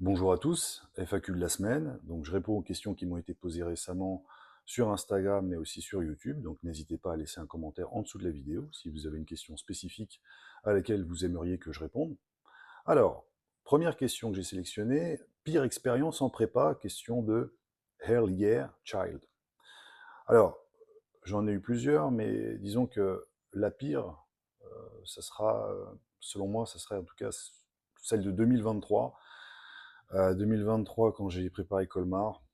Bonjour à tous, FAQ de la semaine. Donc, je réponds aux questions qui m'ont été posées récemment sur Instagram, mais aussi sur YouTube. Donc, n'hésitez pas à laisser un commentaire en dessous de la vidéo si vous avez une question spécifique à laquelle vous aimeriez que je réponde. Alors, première question que j'ai sélectionnée, pire expérience en prépa, question de Hell Yeah Child. Alors, j'en ai eu plusieurs, mais disons que la pire, ça sera, selon moi, ça serait en tout cas celle de 2023. 2023, quand j'ai préparé Colmar,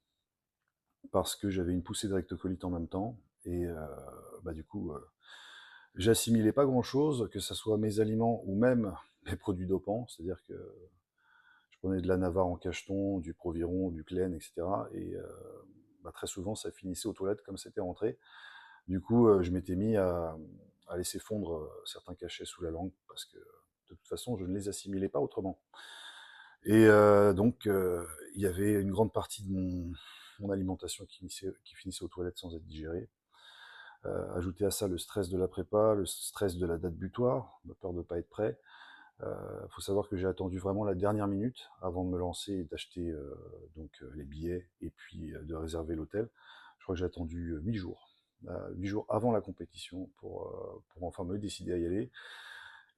parce que j'avais une poussée de rectocolite en même temps, et du coup, j'assimilais pas grand-chose, que ce soit mes aliments ou même mes produits dopants, c'est-à-dire que je prenais de la Navarre en cacheton, du Proviron, du Clen, etc. Et très souvent, ça finissait aux toilettes comme c'était rentré. Du coup, je m'étais mis à laisser fondre certains cachets sous la langue, parce que de toute façon, je ne les assimilais pas autrement. Et donc, il y avait une grande partie de mon alimentation qui finissait aux toilettes sans être digérée. Ajouter à ça le stress de la prépa, le stress de la date butoir, la peur de ne pas être prêt. Il faut savoir que j'ai attendu vraiment la dernière minute avant de me lancer et d'acheter les billets et puis de réserver l'hôtel. Je crois que j'ai attendu 8 jours. 8 jours avant la compétition pour enfin me décider à y aller.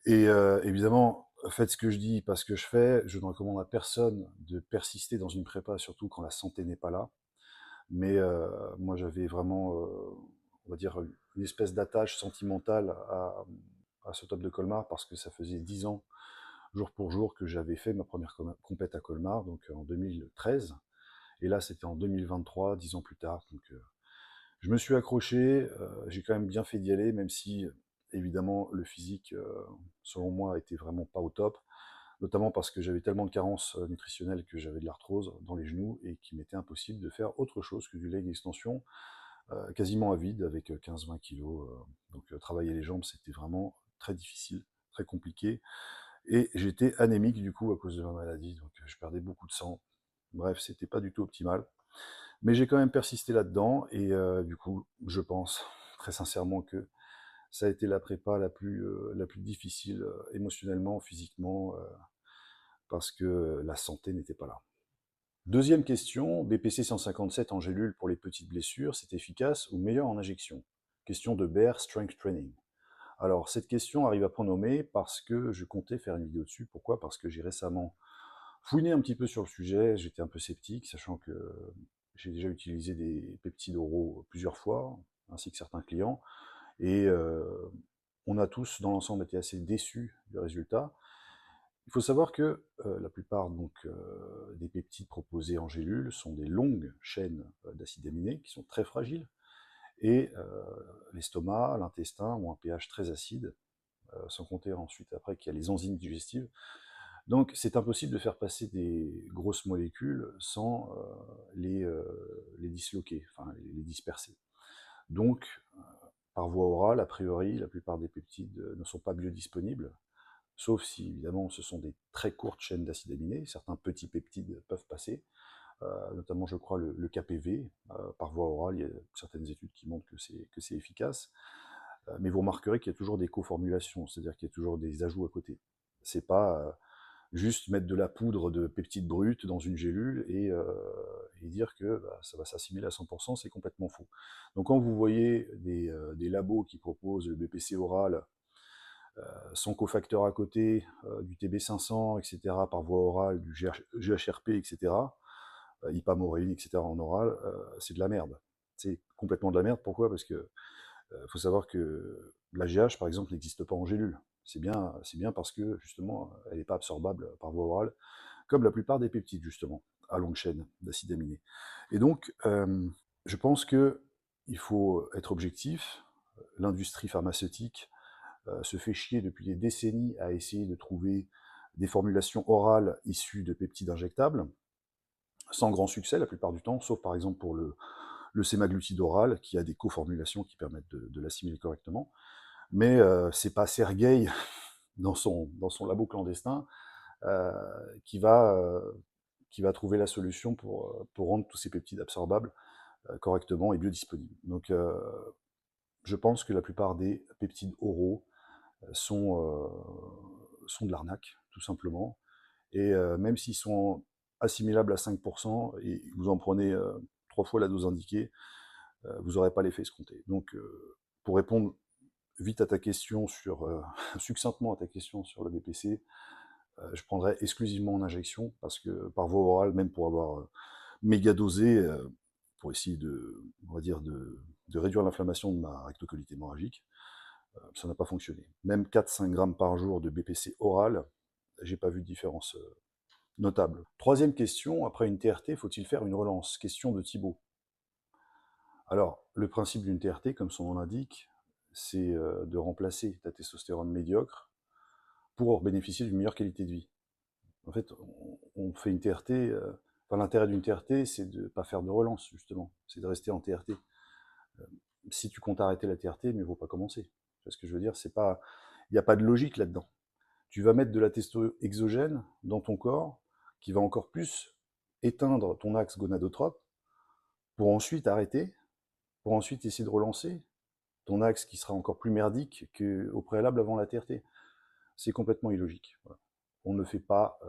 Et évidemment, faites ce que je dis, pas ce que je fais. Je ne recommande à personne de persister dans une prépa, surtout quand la santé n'est pas là. Mais moi, j'avais vraiment, on va dire, une espèce d'attache sentimentale à ce top de Colmar, parce que ça faisait 10 ans, jour pour jour, que j'avais fait ma première compète à Colmar, donc en 2013. Et là, c'était en 2023, 10 ans plus tard. Donc, je me suis accroché, j'ai quand même bien fait d'y aller, même si, évidemment, le physique, selon moi, était vraiment pas au top, notamment parce que j'avais tellement de carences nutritionnelles que j'avais de l'arthrose dans les genoux et qu'il m'était impossible de faire autre chose que du leg extension, quasiment à vide, avec 15-20 kilos. Donc, travailler les jambes, c'était vraiment très difficile, très compliqué. Et j'étais anémique, du coup, à cause de ma maladie, donc je perdais beaucoup de sang. Bref, c'était pas du tout optimal. Mais j'ai quand même persisté là-dedans, et du coup, je pense très sincèrement que ça a été la prépa la plus difficile, émotionnellement, physiquement, parce que la santé n'était pas là. Deuxième question, BPC 157 en gélule pour les petites blessures, c'est efficace ou meilleur en injection? Question de Bear Strength Training. Alors, cette question arrive à point nommé parce que je comptais faire une vidéo dessus. Pourquoi? Parce que j'ai récemment fouiné un petit peu sur le sujet, j'étais un peu sceptique, sachant que j'ai déjà utilisé des peptides oraux plusieurs fois, ainsi que certains clients, et on a tous, dans l'ensemble, été assez déçus du résultat. Il faut savoir que la plupart des peptides proposés en gélule sont des longues chaînes d'acides aminés qui sont très fragiles, et l'estomac, l'intestin ont un pH très acide, sans compter ensuite après qu'il y a les enzymes digestives. Donc c'est impossible de faire passer des grosses molécules sans les disloquer, enfin les disperser. Donc, par voie orale, a priori, la plupart des peptides ne sont pas biodisponibles, sauf si, évidemment, ce sont des très courtes chaînes d'acides aminés. Certains petits peptides peuvent passer, notamment, je crois, le KPV. Par voie orale, il y a certaines études qui montrent que c'est efficace. Mais vous remarquerez qu'il y a toujours des coformulations, c'est-à-dire qu'il y a toujours des ajouts à côté. C'est pas juste mettre de la poudre de peptides brutes dans une gélule et dire que ça va s'assimiler à 100%, c'est complètement faux. Donc quand vous voyez des labos qui proposent le BPC oral, son cofacteur à côté, du TB500, etc., par voie orale, du GHRP, etc., Ipamoréline, etc., en oral, c'est de la merde. C'est complètement de la merde. Pourquoi? Parce que faut savoir que l'AGH, par exemple, n'existe pas en gélule. C'est bien parce que, justement, elle n'est pas absorbable par voie orale, comme la plupart des peptides, justement, à longue chaîne d'acides aminés. Et donc, je pense qu'il faut être objectif. L'industrie pharmaceutique se fait chier depuis des décennies à essayer de trouver des formulations orales issues de peptides injectables, sans grand succès la plupart du temps, sauf par exemple pour le sémaglutide oral, qui a des coformulations qui permettent de l'assimiler correctement. Mais c'est pas Sergueï, dans son labo clandestin, euh, qui, va, euh, qui va trouver la solution pour rendre tous ces peptides absorbables correctement et biodisponibles. Donc je pense que la plupart des peptides oraux sont de l'arnaque, tout simplement. Et même s'ils sont assimilable à 5%, et vous en prenez 3 fois la dose indiquée, vous n'aurez pas l'effet escompté. Donc, pour répondre vite à ta question sur, succinctement à ta question sur le BPC, je prendrais exclusivement en injection, parce que par voie orale, même pour avoir méga dosé, pour essayer de, on va dire, de réduire l'inflammation de ma rectocolite hémorragique, ça n'a pas fonctionné. Même 4-5 grammes par jour de BPC oral, j'ai pas vu de différence notable. Troisième question, après une TRT, faut-il faire une relance? Question de Thibaut. Alors, le principe d'une TRT, comme son nom l'indique, c'est de remplacer ta testostérone médiocre pour bénéficier d'une meilleure qualité de vie. En fait, on fait une TRT, enfin, l'intérêt d'une TRT, c'est de ne pas faire de relance, justement, c'est de rester en TRT. Si tu comptes arrêter la TRT, mieux vaut pas commencer. Tu vois ce que je veux dire? Il n'y a pas de logique là-dedans. Tu vas mettre de la testo exogène dans ton corps, qui va encore plus éteindre ton axe gonadotrope, pour ensuite arrêter, pour ensuite essayer de relancer ton axe qui sera encore plus merdique qu'au préalable avant la TRT. C'est complètement illogique. Voilà. On ne fait pas,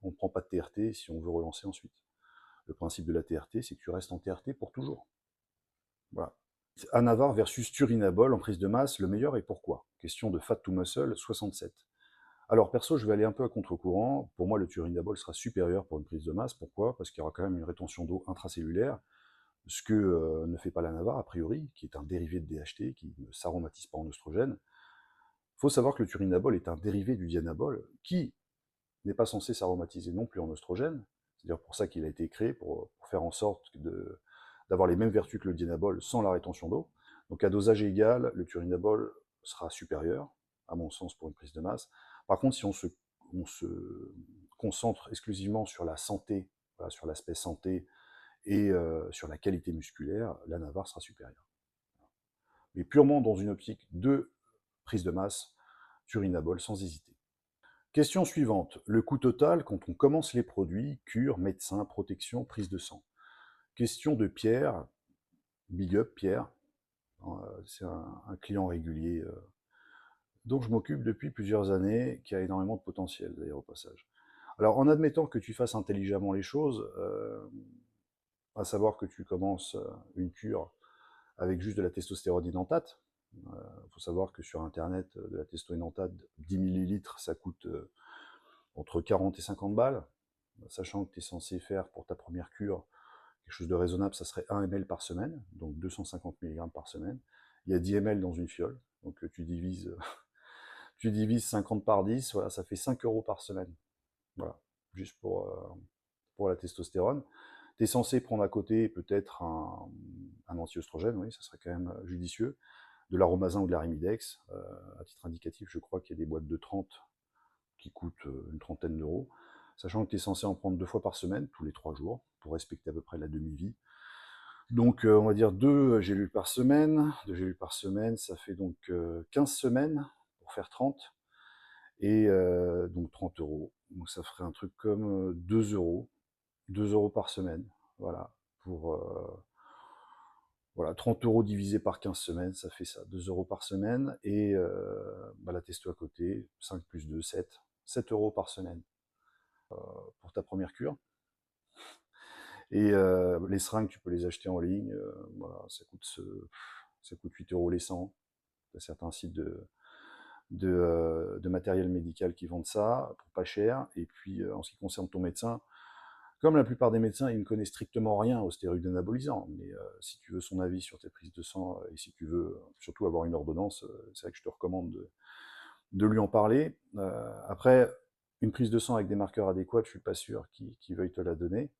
on ne prend pas de TRT si on veut relancer ensuite. Le principe de la TRT, c'est que tu restes en TRT pour toujours. Voilà. Anavar versus Turinabol en prise de masse, le meilleur et pourquoi? Question de Fat to Muscle 67. Alors perso, je vais aller un peu à contre-courant. Pour moi, le Turinabol sera supérieur pour une prise de masse. Pourquoi? Parce qu'il y aura quand même une rétention d'eau intracellulaire, ce que ne fait pas l'Anavar, a priori, qui est un dérivé de DHT, qui ne s'aromatise pas en oestrogène. Il faut savoir que le Turinabol est un dérivé du Dianabol, qui n'est pas censé s'aromatiser non plus en oestrogène. C'est d'ailleurs pour ça qu'il a été créé, pour faire en sorte d'avoir les mêmes vertus que le Dianabol sans la rétention d'eau. Donc à dosage égal, le Turinabol sera supérieur, à mon sens, pour une prise de masse. Par contre, si on se concentre exclusivement sur la santé, voilà, sur l'aspect santé et sur la qualité musculaire, l'Anavar sera supérieur. Mais purement dans une optique de prise de masse, Turinabol sans hésiter. Question suivante. Le coût total quand on commence les produits, cure, médecin, protection, prise de sang. Question de Pierre. Big up Pierre. C'est un client régulier dont je m'occupe depuis plusieurs années, qui a énormément de potentiel d'ailleurs au passage. Alors en admettant que tu fasses intelligemment les choses, à savoir que tu commences une cure avec juste de la testostérone édentate. Il faut savoir que sur internet, de la testo édentate, 10 ml, ça coûte entre 40 et 50 balles, sachant que tu es censé faire pour ta première cure quelque chose de raisonnable, ça serait 1 ml par semaine, donc 250 mg par semaine. Il y a 10 ml dans une fiole, donc tu divises, tu divises 50 par 10, voilà, ça fait 5 euros par semaine. Voilà, juste pour la testostérone. Tu es censé prendre à côté peut-être un anti-œstrogène, oui, ça serait quand même judicieux, de l'aromazin ou de l'arimidex. À titre indicatif, je crois qu'il y a des boîtes de 30 qui coûtent une trentaine d'euros, sachant que tu es censé en prendre 2 fois par semaine, tous les 3 jours, pour respecter à peu près la demi-vie. Donc on va dire 2 gélules par semaine, 2 gélules par semaine, ça fait donc 15 semaines pour faire 30, et donc 30 euros. Donc ça ferait un truc comme 2 euros, 2 euros par semaine, voilà, pour voilà, 30 euros divisé par 15 semaines, ça fait ça, 2 euros par semaine, et la testo à côté, 5 plus 2, 7, 7 euros par semaine pour ta première cure. Et les seringues, tu peux les acheter en ligne, voilà, ça coûte 8 euros les 100. Il y a certains sites de matériel médical qui vendent ça pour pas cher. Et puis en ce qui concerne ton médecin, comme la plupart des médecins, il ne connaît strictement rien aux stéroïdes anabolisants. Mais si tu veux son avis sur tes prises de sang, et si tu veux surtout avoir une ordonnance, c'est vrai que je te recommande de lui en parler. Après, une prise de sang avec des marqueurs adéquats, je ne suis pas sûr qu'il veuille te la donner.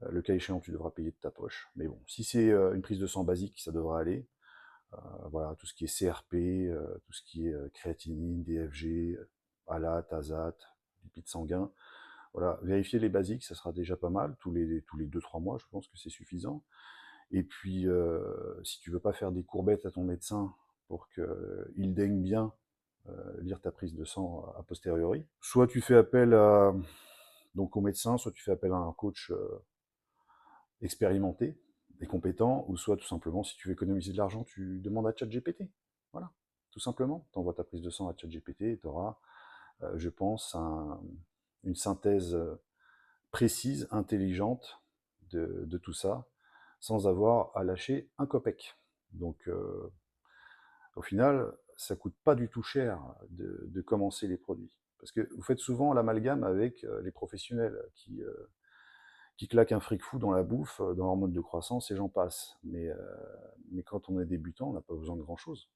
Le cas échéant, tu devras payer de ta poche. Mais bon, si c'est une prise de sang basique, ça devrait aller. Voilà, tout ce qui est CRP, tout ce qui est créatinine, DFG, ALAT, ASAT, lipides sanguins. Voilà, vérifier les basiques, ça sera déjà pas mal. Tous les 2-3 mois, je pense que c'est suffisant. Et puis, si tu veux pas faire des courbettes à ton médecin pour qu'il daigne bien lire ta prise de sang a posteriori, soit tu fais appel donc au médecin, soit tu fais appel à un coach expérimenté et compétent, ou soit tout simplement, si tu veux économiser de l'argent, tu demandes à ChatGPT. Voilà, tout simplement. Tu envoies ta prise de sang à ChatGPT et tu auras, je pense, une synthèse précise, intelligente de tout ça, sans avoir à lâcher un copec. Donc, au final, ça coûte pas du tout cher de commencer les produits. Parce que vous faites souvent l'amalgame avec les professionnels qui claquent un fric fou dans la bouffe, dans leur mode de croissance, et j'en passe. Mais quand on est débutant, on n'a pas besoin de grand-chose.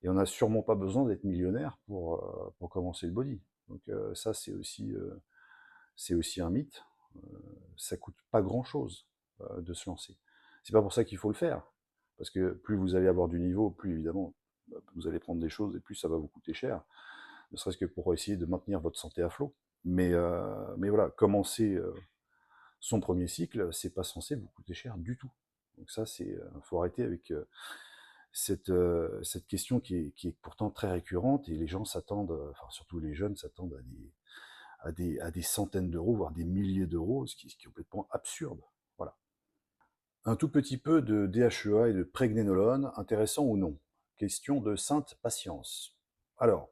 Et on n'a sûrement pas besoin d'être millionnaire pour commencer le body. Donc ça, c'est aussi un mythe. Ça coûte pas grand-chose de se lancer. C'est pas pour ça qu'il faut le faire. Parce que plus vous allez avoir du niveau, plus évidemment, vous allez prendre des choses et plus ça va vous coûter cher. Ne serait-ce que pour essayer de maintenir votre santé à flot. Mais voilà, commencer son premier cycle, c'est pas censé vous coûter cher du tout. Donc ça, faut arrêter avec cette question qui est pourtant très récurrente, et les gens s'attendent, enfin surtout les jeunes s'attendent à des centaines d'euros, voire des milliers d'euros, ce qui est complètement absurde. Voilà. Un tout petit peu de DHEA et de prégnénolone, intéressant ou non? Question de sainte patience. Alors,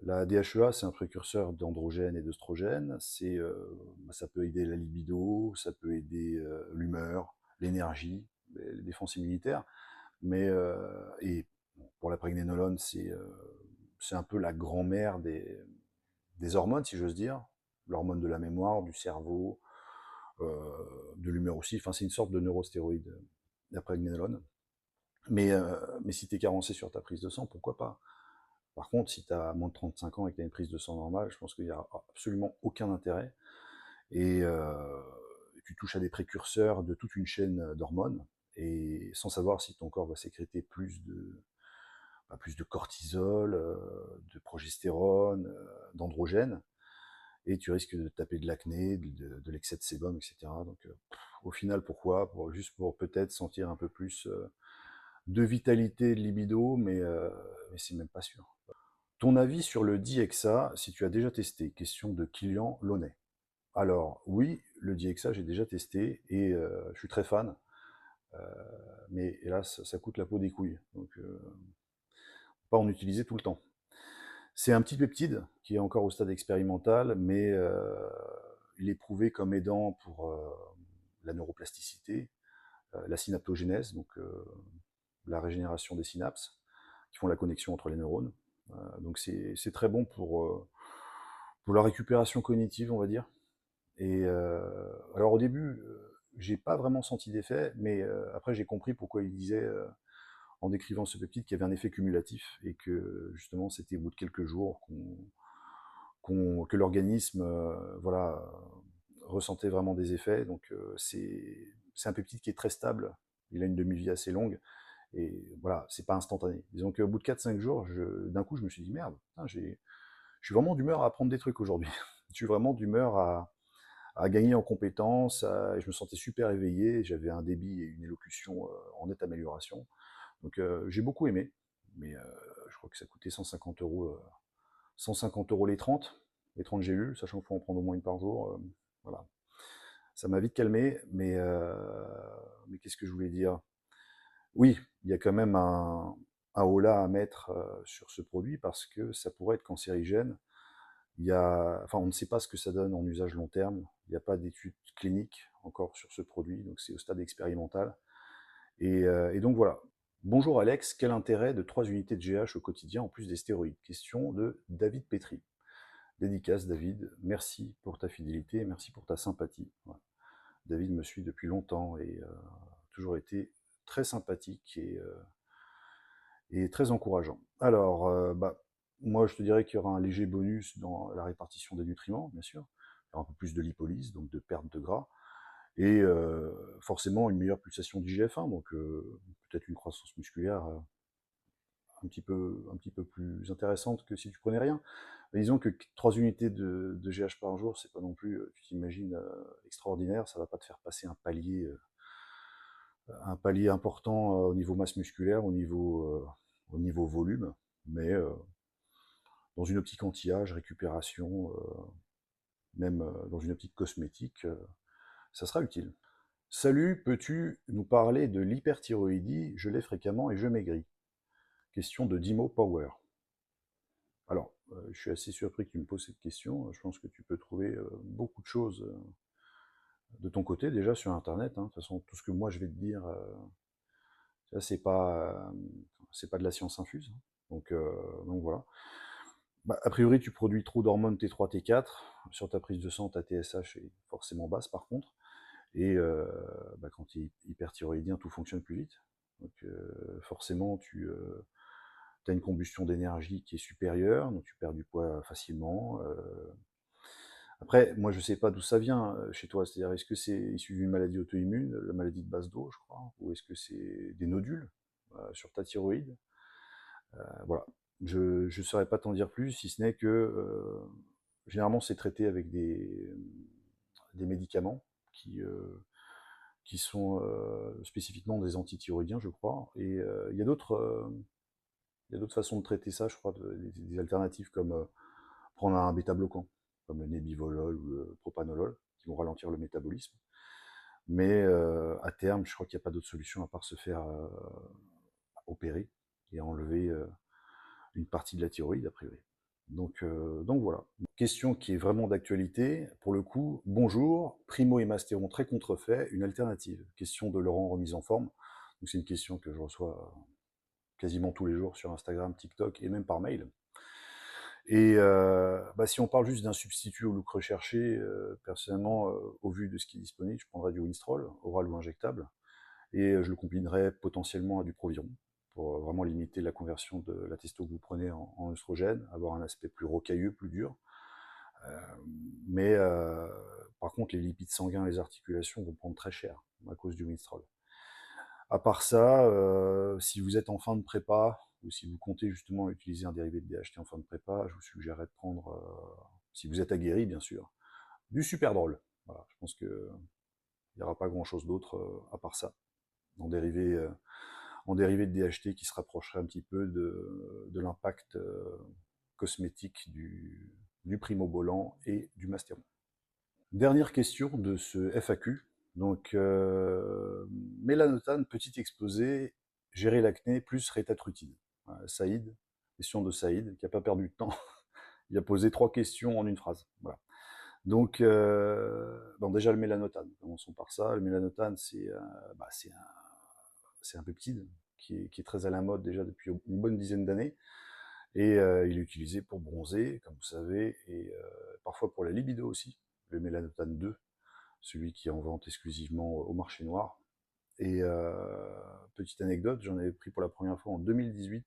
la DHEA, c'est un précurseur d'androgène et d'œstrogène. Ça peut aider la libido, ça peut aider l'humeur, l'énergie, les défenses immunitaires. Et pour la prégnénolone, c'est un peu la grand-mère des hormones, si j'ose dire. L'hormone de la mémoire, du cerveau, de l'humeur aussi. Enfin, c'est une sorte de neurostéroïde, la prégnénolone. Mais si tu es carencé sur ta prise de sang, pourquoi pas? Par contre, si tu as moins de 35 ans et que tu as une prise de sang normale, je pense qu'il n'y a absolument aucun intérêt. Et tu touches à des précurseurs de toute une chaîne d'hormones, et sans savoir si ton corps va sécréter plus de cortisol, de progestérone, d'androgène, et tu risques de taper de l'acné, de l'excès de sébum, etc. Donc, au final, pourquoi? Juste pour peut-être sentir un peu plus de vitalité, de libido, mais c'est même pas sûr. Ton avis sur le Dihexa, si tu as déjà testé? Question de Kylian Launay. Alors, oui, le Dihexa, j'ai déjà testé, et je suis très fan, euh, mais hélas, ça coûte la peau des couilles, donc pas en utiliser tout le temps. C'est un petit peptide qui est encore au stade expérimental, mais il est prouvé comme aidant pour la neuroplasticité, la synaptogénèse, donc la régénération des synapses, qui font la connexion entre les neurones. Donc c'est très bon pour la récupération cognitive, on va dire. Et alors au début, j'ai pas vraiment senti d'effet, mais après j'ai compris pourquoi il disait, en décrivant ce peptide, qu'il y avait un effet cumulatif, et que justement c'était au bout de quelques jours que l'organisme voilà, ressentait vraiment des effets. Donc c'est un peptide qui est très stable, il a une demi-vie assez longue, et voilà, c'est pas instantané. Disons qu'au bout de 4-5 jours, d'un coup je me suis dit merde, putain, je suis vraiment d'humeur à apprendre des trucs aujourd'hui. Je suis vraiment d'humeur à gagner en compétences, je me sentais super éveillé, j'avais un débit et une élocution en nette amélioration. Donc j'ai beaucoup aimé, mais je crois que ça coûtait 150 euros les 30 gélules, sachant qu'il faut en prendre au moins une par jour. Voilà. Ça m'a vite calmé, mais qu'est-ce que je voulais dire? Oui, il y a quand même un holà à mettre sur ce produit, parce que ça pourrait être cancérigène. On ne sait pas ce que ça donne en usage long terme. Il n'y a pas d'études cliniques encore sur ce produit, donc c'est au stade expérimental. Et donc voilà. Bonjour Alex, quel intérêt de 3 unités de GH au quotidien en plus des stéroïdes? Question de David Petri. Dédicace David, merci pour ta fidélité et merci pour ta sympathie. Voilà. David me suit depuis longtemps et a toujours été très sympathique et très encourageant. Alors, moi je te dirais qu'il y aura un léger bonus dans la répartition des nutriments, bien sûr. Il y aura un peu plus de lipolyse, donc de perte de gras, et forcément une meilleure pulsation d'IGF-1, donc peut-être une croissance musculaire un petit peu plus intéressante que si tu prenais rien. Mais disons que 3 unités de GH par jour, c'est pas non plus, tu t'imagines, extraordinaire, ça va pas te faire passer un palier important au niveau masse musculaire, au niveau volume, mais dans une optique anti-âge, récupération, même dans une optique cosmétique, ça sera utile. Salut, peux-tu nous parler de l'hyperthyroïdie? Je l'ai fréquemment et je maigris. Question de Dimo Power. Alors, je suis assez surpris que tu me poses cette question. Je pense que tu peux trouver beaucoup de choses de ton côté déjà sur Internet, hein. De toute façon, tout ce que moi je vais te dire, ça, c'est pas de la science infuse, hein. Donc voilà. Bah, a priori, tu produis trop d'hormones T3, T4. Sur ta prise de sang, ta TSH est forcément basse par contre. Et bah, quand tu es hyperthyroïdien, tout fonctionne plus vite. Donc forcément, tu as une combustion d'énergie qui est supérieure, donc tu perds du poids facilement. Après, moi, je ne sais pas d'où ça vient chez toi. C'est-à-dire, est-ce que c'est issu d'une maladie auto-immune, la maladie de base d'eau, je crois, ou est-ce que c'est des nodules sur ta thyroïde? Voilà. Je ne saurais pas t'en dire plus, si ce n'est que généralement, c'est traité avec des médicaments qui sont spécifiquement des antithyroïdiens, je crois. Et il y a d'autres façons de traiter ça, je crois, des alternatives comme prendre un bêta-bloquant, comme le Nebivolol ou le propanolol, qui vont ralentir le métabolisme. Mais à terme, je crois qu'il n'y a pas d'autre solution à part se faire opérer et enlever une partie de la thyroïde, a priori. Donc voilà. Question qui est vraiment d'actualité. Pour le coup, bonjour, Primo et Mastéron très contrefait, une alternative. Question de Laurent remise en forme. Donc c'est une question que je reçois quasiment tous les jours sur Instagram, TikTok et même par mail. Et bah, si on parle juste d'un substitut au look recherché, personnellement, au vu de ce qui est disponible, je prendrais du Winstrol, oral ou injectable, et je le combinerais potentiellement à du Proviron, pour vraiment limiter la conversion de la testo que vous prenez en œstrogène, avoir un aspect plus rocailleux, plus dur. Mais par contre, les lipides sanguins, les articulations vont prendre très cher à cause du Winstrol. À part ça, si vous êtes en fin de prépa, ou si vous comptez justement utiliser un dérivé de DHT en fin de prépa, je vous suggérerais de prendre, si vous êtes aguerri bien sûr, du super drôle. Voilà, je pense qu'il n'y aura pas grand chose d'autre à part ça, en dérivé de DHT qui se rapprocherait un petit peu de l'impact cosmétique du primobolan et du mastéron. Dernière question de ce FAQ. Donc, mélanotane, petit exposé, gérer l'acné plus rétatrutine. Saïd, question de Saïd, qui n'a pas perdu de temps. Il a posé 3 questions en une phrase. Voilà. Donc, bon, déjà le mélanotane, commençons par ça. Le mélanotane, c'est un peptide qui est très à la mode déjà depuis une bonne dizaine d'années. Et il est utilisé pour bronzer, comme vous savez, et parfois pour la libido aussi, le mélanotane 2, celui qui est en vente exclusivement au marché noir. Et petite anecdote, j'en avais pris pour la première fois en 2018.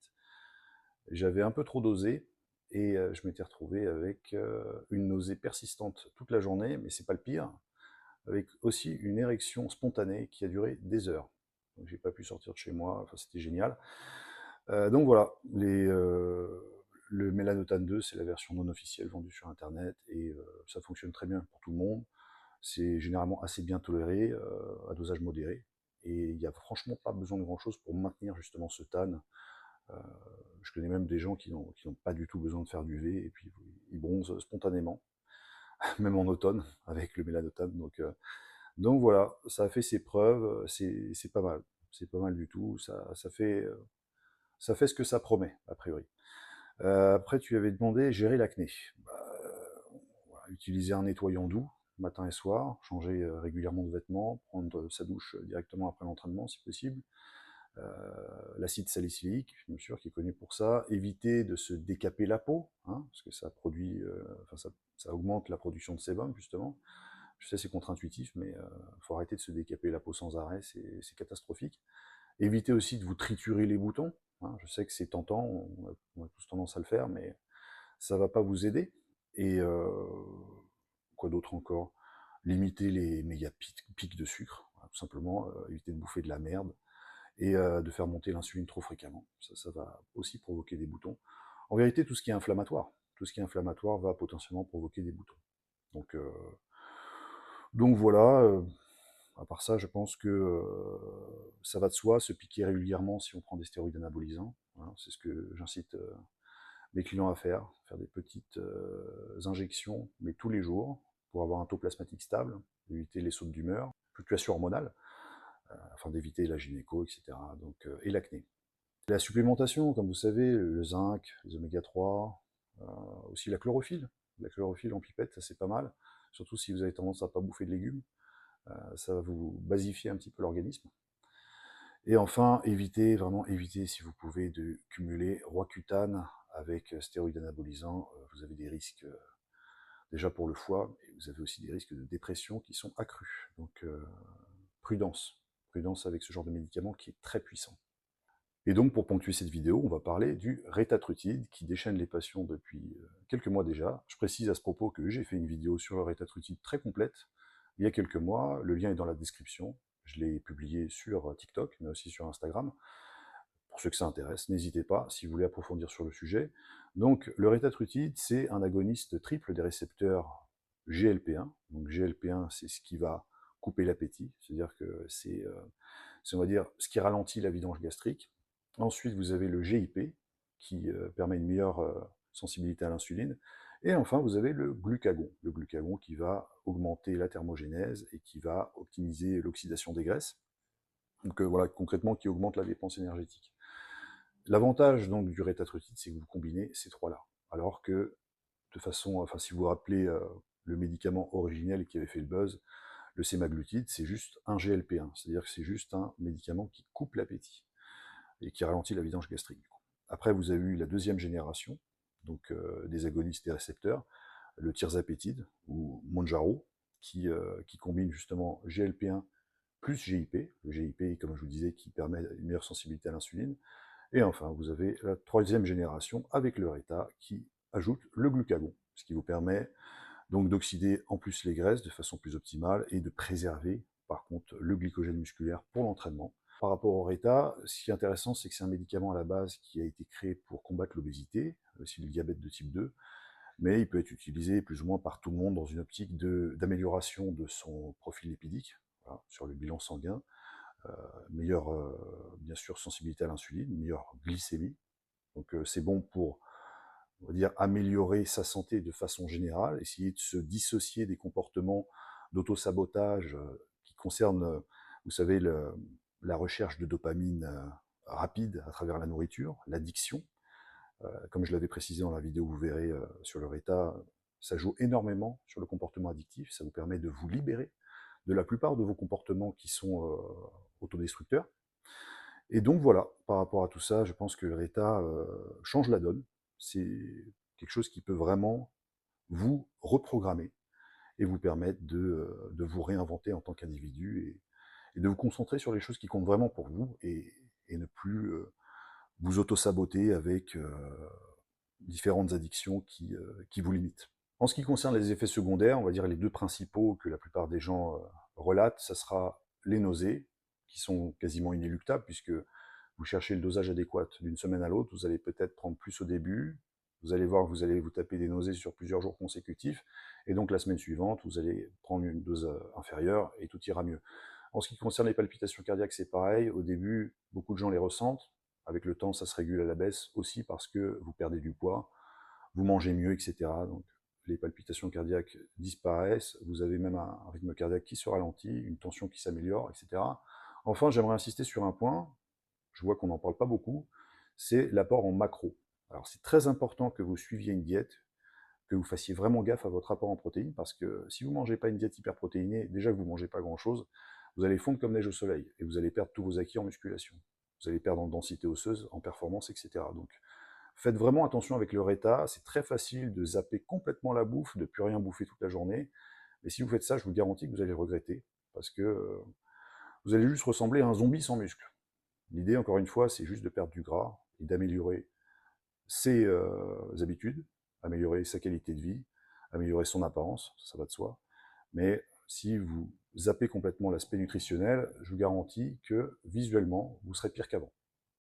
J'avais un peu trop dosé et je m'étais retrouvé avec une nausée persistante toute la journée, mais c'est pas le pire, avec aussi une érection spontanée qui a duré des heures. Donc j'ai pas pu sortir de chez moi, enfin c'était génial. Donc voilà, le mélanotane 2, c'est la version non officielle vendue sur internet et ça fonctionne très bien pour tout le monde. C'est généralement assez bien toléré, à dosage modéré. Et il n'y a franchement pas besoin de grand chose pour maintenir justement ce tan. Euh, je connais même des gens qui n'ont pas du tout besoin de faire d'UV et puis ils bronzent spontanément, même en automne avec le mélanotane. Donc voilà, ça a fait ses preuves, c'est pas mal. C'est pas mal du tout, ça fait ce que ça promet, a priori. Après, tu avais demandé gérer l'acné. Bah, voilà, utiliser un nettoyant doux, matin et soir, changer régulièrement de vêtements, prendre sa douche directement après l'entraînement si possible. L'acide salicylique, bien sûr, qui est connu pour ça. Éviter de se décaper la peau, hein, parce que ça produit, ça augmente la production de sébum, justement. Je sais, c'est contre-intuitif, mais il faut arrêter de se décaper la peau sans arrêt, c'est catastrophique. Évitez aussi de vous triturer les boutons, hein. Je sais que c'est tentant, on a tous tendance à le faire, mais ça ne va pas vous aider. Et quoi d'autre encore? Limiter les méga pics de sucre, voilà, tout simplement, éviter de bouffer de la merde et de faire monter l'insuline trop fréquemment. Ça va aussi provoquer des boutons. En vérité, tout ce qui est inflammatoire va potentiellement provoquer des boutons. Donc, donc voilà, à part ça, je pense que ça va de soi, se piquer régulièrement si on prend des stéroïdes anabolisants. Voilà, c'est ce que j'incite mes clients à faire des petites injections, mais tous les jours, pour avoir un taux plasmatique stable, éviter les sautes d'humeur, fluctuations hormonales, afin d'éviter la gynéco, etc. Donc, et l'acné. La supplémentation, comme vous savez, le zinc, les oméga 3, Aussi la chlorophylle. La chlorophylle en pipette, ça c'est pas mal, surtout si vous avez tendance à pas bouffer de légumes. Ça va vous basifier un petit peu l'organisme. Et enfin, évitez, vraiment évitez, si vous pouvez, de cumuler Roaccutane avec stéroïdes anabolisants. Vous avez des risques déjà pour le foie, et vous avez aussi des risques de dépression qui sont accrus. Donc prudence, prudence avec ce genre de médicament qui est très puissant. Et donc pour ponctuer cette vidéo, on va parler du rétatrutide qui déchaîne les passions depuis quelques mois déjà. Je précise à ce propos que j'ai fait une vidéo sur le rétatrutide très complète il y a quelques mois, le lien est dans la description. Je l'ai publié sur TikTok, mais aussi sur Instagram. Pour ceux que ça intéresse, n'hésitez pas si vous voulez approfondir sur le sujet. Donc, le rétatrutide, c'est un agoniste triple des récepteurs GLP1. Donc, GLP1, c'est ce qui va couper l'appétit, c'est-à-dire que c'est, on va dire, ce qui ralentit la vidange gastrique. Ensuite, vous avez le GIP, qui permet une meilleure sensibilité à l'insuline. Et enfin, vous avez le glucagon qui va augmenter la thermogénèse et qui va optimiser l'oxydation des graisses. Donc voilà, concrètement, qui augmente la dépense énergétique. L'avantage donc du rétatrutide, c'est que vous combinez ces trois-là. Alors que, de façon, enfin, si vous vous rappelez le médicament originel qui avait fait le buzz, le sémaglutide, c'est juste un GLP1, c'est-à-dire que c'est juste un médicament qui coupe l'appétit et qui ralentit la vidange gastrique. Après, vous avez eu la deuxième génération, donc des agonistes des récepteurs, le tirzapétide ou Mounjaro, qui combine justement GLP1 plus GIP, le GIP, comme je vous disais, qui permet une meilleure sensibilité à l'insuline. Et enfin, vous avez la troisième génération avec le Reta qui ajoute le glucagon, ce qui vous permet donc d'oxyder en plus les graisses de façon plus optimale et de préserver par contre le glycogène musculaire pour l'entraînement. Par rapport au Reta, ce qui est intéressant, c'est que c'est un médicament à la base qui a été créé pour combattre l'obésité, aussi le diabète de type 2, mais il peut être utilisé plus ou moins par tout le monde dans une optique d'amélioration de son profil lipidique, voilà, sur le bilan sanguin, meilleure, bien sûr, sensibilité à l'insuline, meilleure glycémie. Donc c'est bon pour, on va dire, améliorer sa santé de façon générale, essayer de se dissocier des comportements d'autosabotage qui concernent, vous savez, la recherche de dopamine rapide à travers la nourriture, l'addiction. Comme je l'avais précisé dans la vidéo, vous verrez sur le Reta, ça joue énormément sur le comportement addictif, ça vous permet de vous libérer de la plupart de vos comportements qui sont autodestructeurs. Et donc voilà, par rapport à tout ça, je pense que le Reta change la donne. C'est quelque chose qui peut vraiment vous reprogrammer et vous permettre de vous réinventer en tant qu'individu et de vous concentrer sur les choses qui comptent vraiment pour vous et ne plus vous auto-saboter avec différentes addictions qui vous limitent. En ce qui concerne les effets secondaires, on va dire les deux principaux que la plupart des gens relatent, ça sera les nausées, qui sont quasiment inéluctables, puisque vous cherchez le dosage adéquat d'une semaine à l'autre, vous allez peut-être prendre plus au début, vous allez voir que vous allez vous taper des nausées sur plusieurs jours consécutifs, et donc la semaine suivante, vous allez prendre une dose inférieure, et tout ira mieux. En ce qui concerne les palpitations cardiaques, c'est pareil, au début, beaucoup de gens les ressentent, avec le temps, ça se régule à la baisse, aussi parce que vous perdez du poids, vous mangez mieux, etc. Donc les palpitations cardiaques disparaissent, vous avez même un rythme cardiaque qui se ralentit, une tension qui s'améliore, etc. Enfin, j'aimerais insister sur un point, je vois qu'on n'en parle pas beaucoup, c'est l'apport en macro. Alors c'est très important que vous suiviez une diète, que vous fassiez vraiment gaffe à votre apport en protéines, parce que si vous ne mangez pas une diète hyperprotéinée, déjà que vous ne mangez pas grand-chose, vous allez fondre comme neige au soleil, et vous allez perdre tous vos acquis en musculation. Vous allez perdre en densité osseuse, en performance, etc. Donc faites vraiment attention avec le Reta, c'est très facile de zapper complètement la bouffe, de plus rien bouffer toute la journée, mais si vous faites ça, je vous garantis que vous allez le regretter, parce que vous allez juste ressembler à un zombie sans muscles. L'idée, encore une fois, c'est juste de perdre du gras et d'améliorer ses habitudes, améliorer sa qualité de vie, améliorer son apparence, ça va de soi. Mais si vous zappez complètement l'aspect nutritionnel, je vous garantis que visuellement, vous serez pire qu'avant.